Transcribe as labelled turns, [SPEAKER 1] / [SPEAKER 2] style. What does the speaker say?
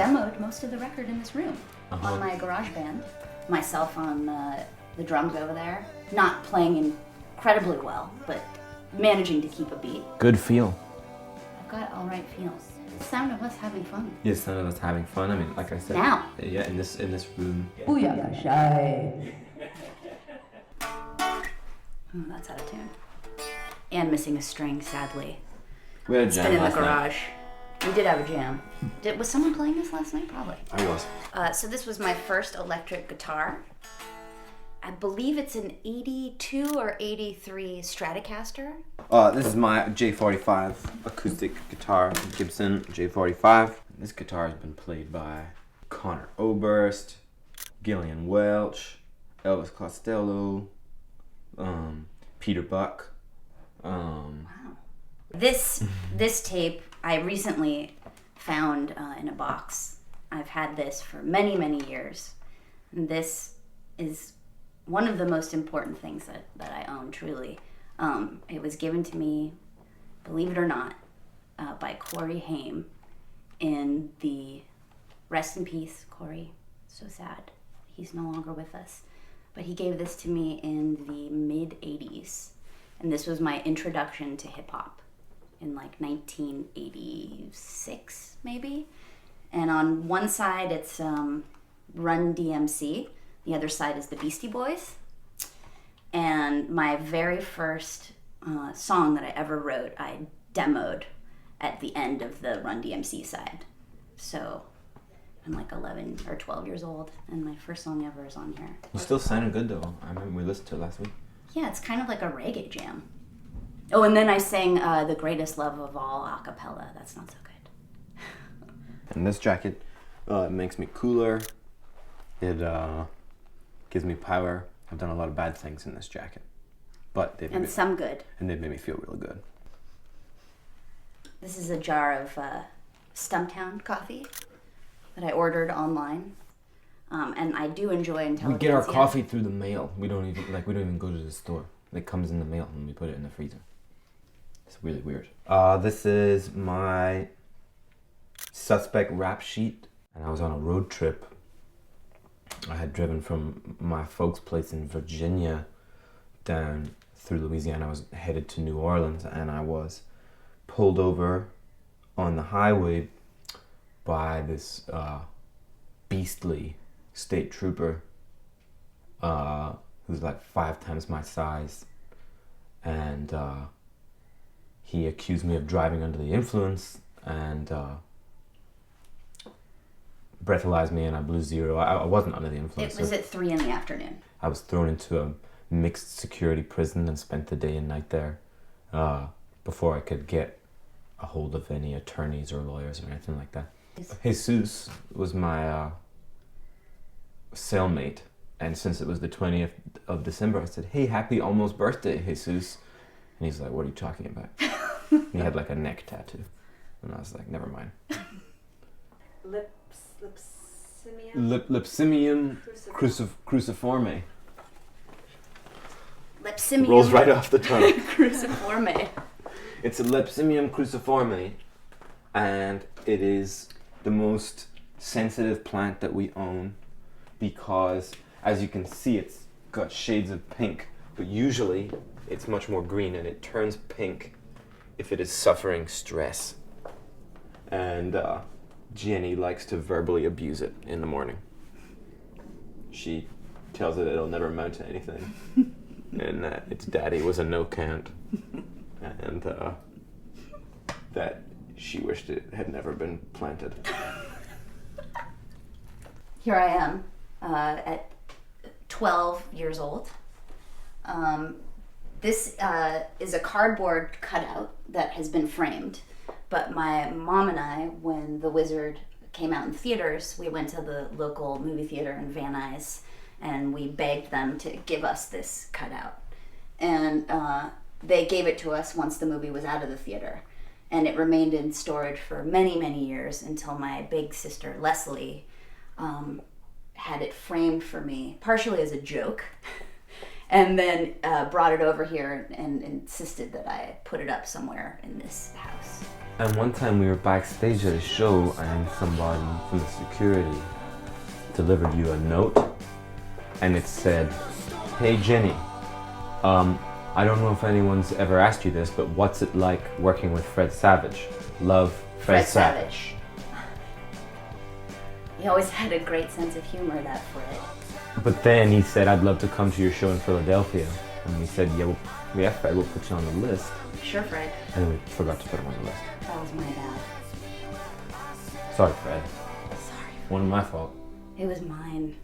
[SPEAKER 1] demoed most of the record in this room on my garage band. Myself on the drums over there, not playing incredibly well, but managing to keep a beat.
[SPEAKER 2] Good feel.
[SPEAKER 1] I've got all right feels. The sound of us having fun.
[SPEAKER 2] Yeah, the sound of us having fun. I mean, like I said.
[SPEAKER 1] Now.
[SPEAKER 2] Yeah, in this room.
[SPEAKER 1] Booyakashay. Oh, that's out of tune. And missing a string, sadly.
[SPEAKER 2] We had a
[SPEAKER 1] It's
[SPEAKER 2] jam
[SPEAKER 1] been in the
[SPEAKER 2] last night.
[SPEAKER 1] garage. We did have a jam. Was someone playing this last night? Probably.
[SPEAKER 2] I was.
[SPEAKER 1] So this was my first electric guitar. I believe it's an 82 or 83 Stratocaster.
[SPEAKER 2] This is my J45 acoustic guitar, Gibson J45. This guitar has been played by Connor Oberst, Gillian Welch, Elvis Costello, Peter Buck.
[SPEAKER 1] Wow. This tape I recently found in a box. I've had this for many, many years. And this is one of the most important things that I own, truly. It was given to me, believe it or not, by Corey Haim in the, rest in peace, Corey, so sad. He's no longer with us. But he gave this to me in the mid-'80s. And this was my introduction to hip-hop in like 1986, maybe. And on one side, it's Run DMC. The other side is the Beastie Boys. And my very first song that I ever wrote, I demoed at the end of the Run DMC side. So I'm like 11 or 12 years old, and my first song ever is on here.
[SPEAKER 2] You still sounded good though. I remember we listened to it last week.
[SPEAKER 1] Yeah, it's kind of like a reggae jam. Oh, and then I sang The Greatest Love of All a cappella. That's not so good.
[SPEAKER 2] And this jacket makes me cooler. It gives me power. I've done a lot of bad things in this jacket, but they've
[SPEAKER 1] And some good.
[SPEAKER 2] and they've made me feel real good.
[SPEAKER 1] This is a jar of Stumptown coffee that I ordered online. And I do enjoy intelligentsia.
[SPEAKER 2] We get our coffee through the mail. We don't even go to the store. It comes in the mail and we put it in the freezer. It's really weird. This is my suspect rap sheet, and I was on a road trip. I had driven from my folks' place in Virginia down through Louisiana. I was headed to New Orleans, and I was pulled over on the highway by this beastly state trooper who's like 5 times my size, and he accused me of driving under the influence and breathalyzed me, and I blew zero. I wasn't under the influence.
[SPEAKER 1] It was at 3 in the afternoon.
[SPEAKER 2] I was thrown into a mixed security prison and spent the day and night there before I could get a hold of any attorneys or lawyers or anything like that. Jesus was my cellmate, and since it was the 20th of December, I said, "Hey, happy almost birthday, Jesus." And he's like, "What are you talking about?" And he had like a neck tattoo, and I was like, "Never mind." Lipsimium cruciforme.
[SPEAKER 1] Lepsimium
[SPEAKER 2] Rolls right off the tongue.
[SPEAKER 1] cruciforme.
[SPEAKER 2] It's a Lepsimium cruciforme, and it is the most sensitive plant that we own because, as you can see, it's got shades of pink, but usually it's much more green, and it turns pink if it is suffering stress. And Jenny likes to verbally abuse it in the morning. She tells it it'll never amount to anything, and that its daddy was a no-count, and that she wished it had never been planted.
[SPEAKER 1] Here I am at 12 years old. This is a cardboard cutout that has been framed. But my mom and I, when The Wizard came out in theaters, we went to the local movie theater in Van Nuys, and we begged them to give us this cutout. And they gave it to us once the movie was out of the theater. And it remained in storage for many, many years until my big sister, Leslie, had it framed for me, partially as a joke, and then brought it over here and insisted that I put it up somewhere in this house.
[SPEAKER 2] And one time we were backstage at a show and somebody from the security delivered you a note and it said, "Hey Jenny, I don't know if anyone's ever asked you this, but what's it like working with Fred Savage? Love, Fred Savage."
[SPEAKER 1] He always had a great sense of humor, that Fred.
[SPEAKER 2] But then he said, "I'd love to come to your show in Philadelphia." And we said, yeah, Fred, we'll put you on the list.
[SPEAKER 1] Sure, Fred.
[SPEAKER 2] And we forgot to put him on the list.
[SPEAKER 1] That was my bad.
[SPEAKER 2] Sorry, Fred.
[SPEAKER 1] Sorry.
[SPEAKER 2] One of my fault.
[SPEAKER 1] It was mine.